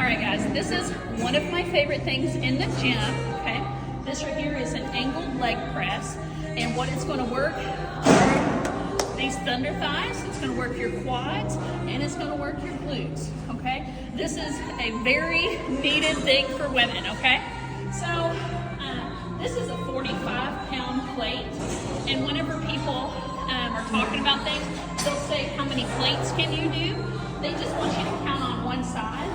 All right, guys, this is one of my favorite things in the gym, okay? This right here is an angled leg press, and what it's gonna work are these thunder thighs, it's gonna work your quads, and it's gonna work your glutes, okay? This is a very needed thing for women, okay? So, this is a 45-pound plate, and whenever people are talking about things, they'll say, how many plates can you do? They just want you to count on one side.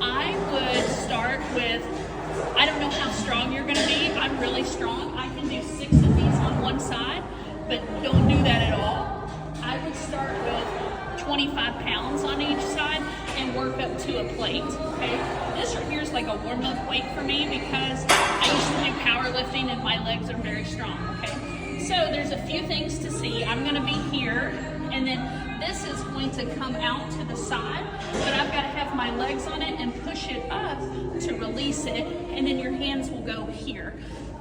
I would start with, I don't know how strong you're gonna be. I'm really strong. I can do 6 of these on one side, but don't do that at all. I would start with 25 pounds on each side and work up to a plate, okay? This right here is like a warm-up weight for me because I used to do powerlifting and my legs are very strong, okay? So there's a few things to see. I'm gonna be here, and then this is going to come out to the side, but I've got to have my legs on it and push it up to release it, and then your hands will go here,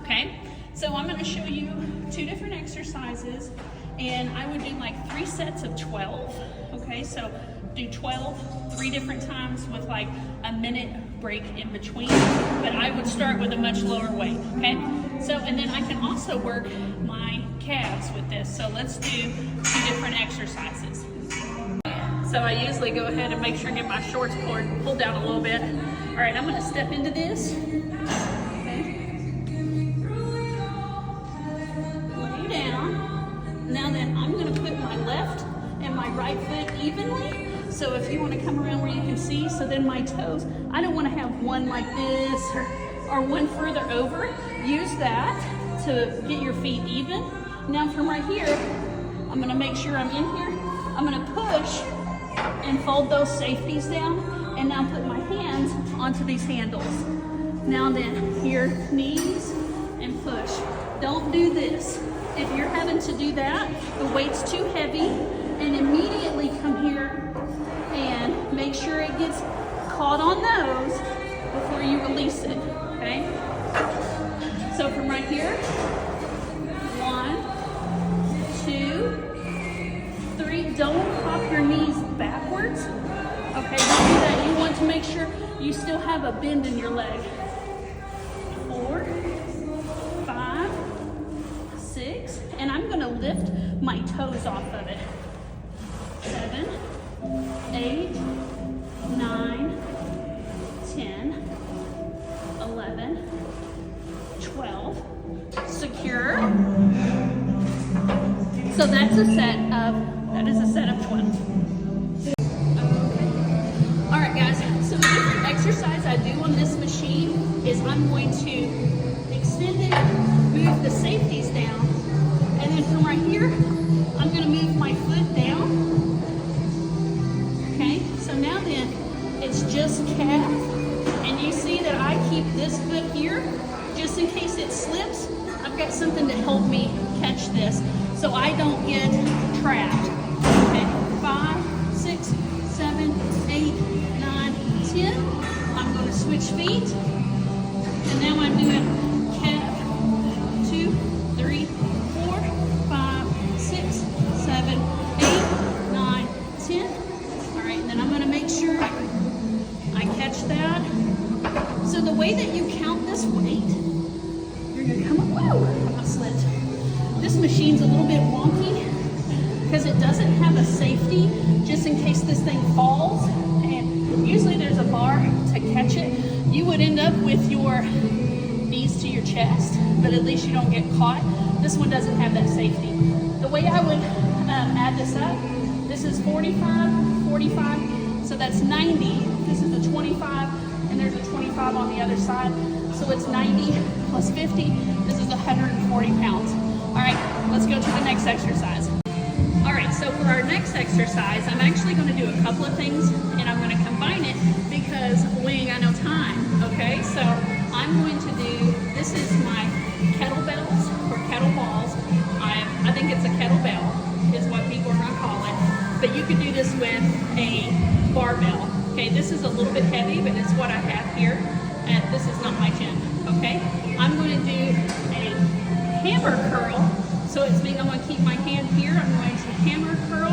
okay? So I'm going to show you 2 different exercises, and I would do like 3 sets of 12, okay? So do 12 3 different times with like a minute break in between, but I would start with a much lower weight, okay? So, and then I can also work my calves with this. So let's do 2 different exercises. So I usually go ahead and make sure to get my shorts pulled down a little bit. All right, I'm gonna step into this. Okay. Lay down. Now then, I'm gonna put my left and my right foot evenly. So if you wanna come around where you can see, so then my toes, I don't wanna have one like this or one further over. Use that to get your feet even. Now from right here, I'm gonna make sure I'm in here. I'm gonna push and fold those safeties down, and now put my hands onto these handles. Now then, here, knees and push. Don't do this. If you're having to do that, the weight's too heavy, and immediately come here and make sure it gets caught on those before you release it, okay? So from right here, 1, 2, 3. Don't pop your knees backwards. Okay, don't do that. You want to make sure you still have a bend in your leg. 4, 5, 6, and I'm gonna lift my toes off of it. 7, 8, 9, 10, 11, 12. Secure. So that is a set of 12. Okay. All right, guys. So the different exercise I do on this machine is I'm going to extend it, move the safeties down, and then from right here, I'm going to move my foot down. Okay. So now then, it's just calf, and you see that I keep this foot here just in case it slips. I've got something to help me catch this so I don't get trapped. Okay, 5, 6, 7, 8, 9, 10. I'm going to switch feet. And now I'm doing calf, 2, 3, 4, 5, 6, 7, 8, 9, 10. All right, and then I'm going to make sure I catch that. So the way that you count this weight, you're going to come up, whoa, I slipped. This machine's a little bit wonky because it doesn't have a safety just in case this thing falls, and usually there's a bar to catch it. You would end up with your knees to your chest, but at least you don't get caught. This one doesn't have that safety. The way I would add this up, this is 45, 45, so that's 90. This is a 25, and there's a 25 on the other side. So it's 90 plus 50. This is 140 pounds. All right, let's go to the next exercise. All right, so for our next exercise, I'm actually going to do a couple of things, and I'm going to combine it because we ain't got no time, okay? So I'm going to do, this is my kettlebells or kettlebells. I think it's a kettlebell is what people are going to call it, but you could do this with a barbell, okay? This is a little bit heavy, but it's what I have here, and this is not my gym, okay? I'm going to do a hammer curl. So it's meaning I'm going to keep my hand here. I'm going to hammer curl.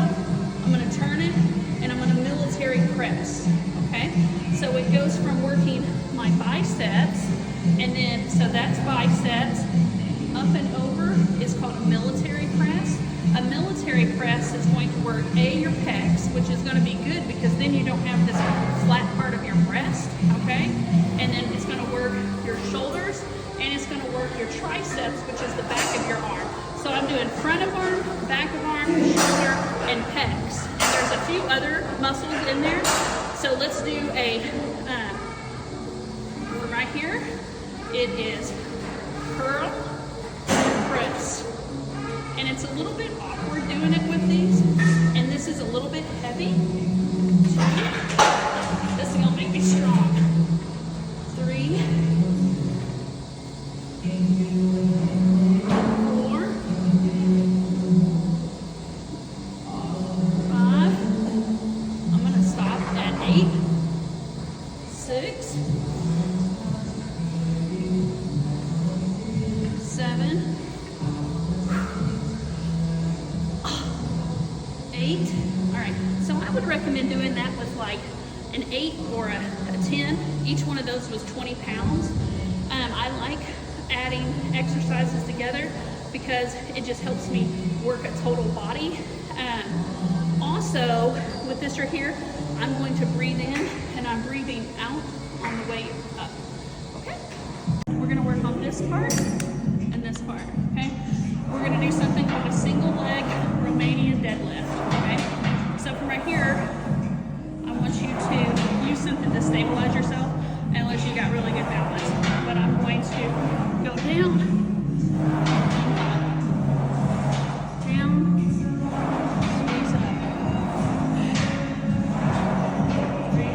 I'm going to turn it, and I'm going to military press. Okay. So triceps, and then, so that's biceps. Up and over is called a military press. A military press is going to work your pecs, which is going to be good because then you don't have this flat part of your breast, okay? And then it's going to work your shoulders, and it's going to work your triceps, which is the back of your arm. So I'm doing front of arm, back of arm, shoulder, and pecs. And there's a few other muscles in there. So let's do a, right here, it is curl, press. And it's a little bit awkward doing it with these. And this is a little bit heavy. This is gonna make me strong. 3, 4, 5. I'm gonna stop at 8, 6, 7, 8. All right, so I would recommend doing that with like an 8 or a 10. Each one of those was 20 pounds. I like adding exercises together because it just helps me work a total body. Also, with this right here, I'm going to breathe in and I'm breathing out on the way up, okay? We're gonna work on this part and this part, okay? We're gonna do something called a single leg Romanian Dead Lift, okay? So from right here, I want you to use something to stabilize yourself unless you got really good balance. But I'm going to go down, squeeze up. 3,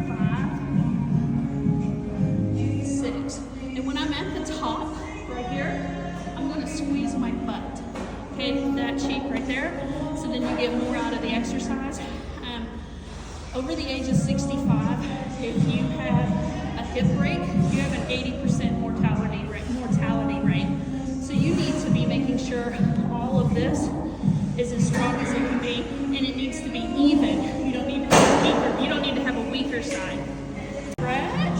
5, 6. And when I'm at the top, right here, I'm going to squeeze my butt. Okay, that cheek right there. So then you get more out of the exercise. Over the age of 65, if you have a hip break, you have an 80% mortality rate. So you need to be making sure all of this is as strong as it can be, and it needs to be even. You don't need to have a weaker, you don't need to have a weaker side. Stretch.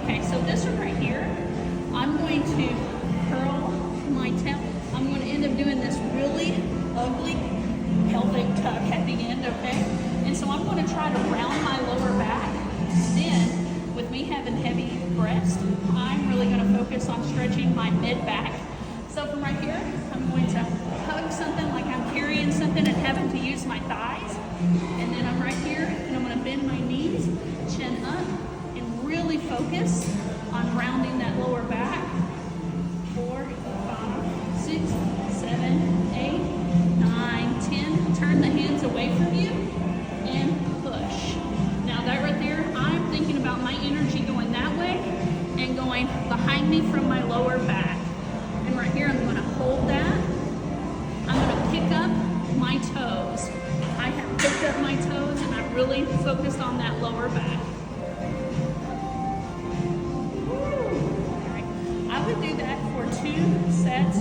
Okay, so this one right here, I'm going to curl my tail. I'm going to end up doing this really ugly pelvic tuck at the end, okay? And so I'm going to try to round my lower back. Then, with me having heavy breast, I'm really going to focus on stretching my mid-back. So from right here, I'm going to hug something like I'm carrying something and having to use my thighs. And then I'm right here, and I'm going to bend my knees, chin up, and really focus on rounding that lower back. 4, 5, 6, 7, 8, 9, 10. Turn the hands away from you and push. Now that right there, I'm thinking about my energy going that way and going behind me from my lower back. And right here, I'm going to hold that. I'm going to pick up my toes. I have picked up my toes and I'm really focused on that lower back. Woo. All right. I would do that for 2 sets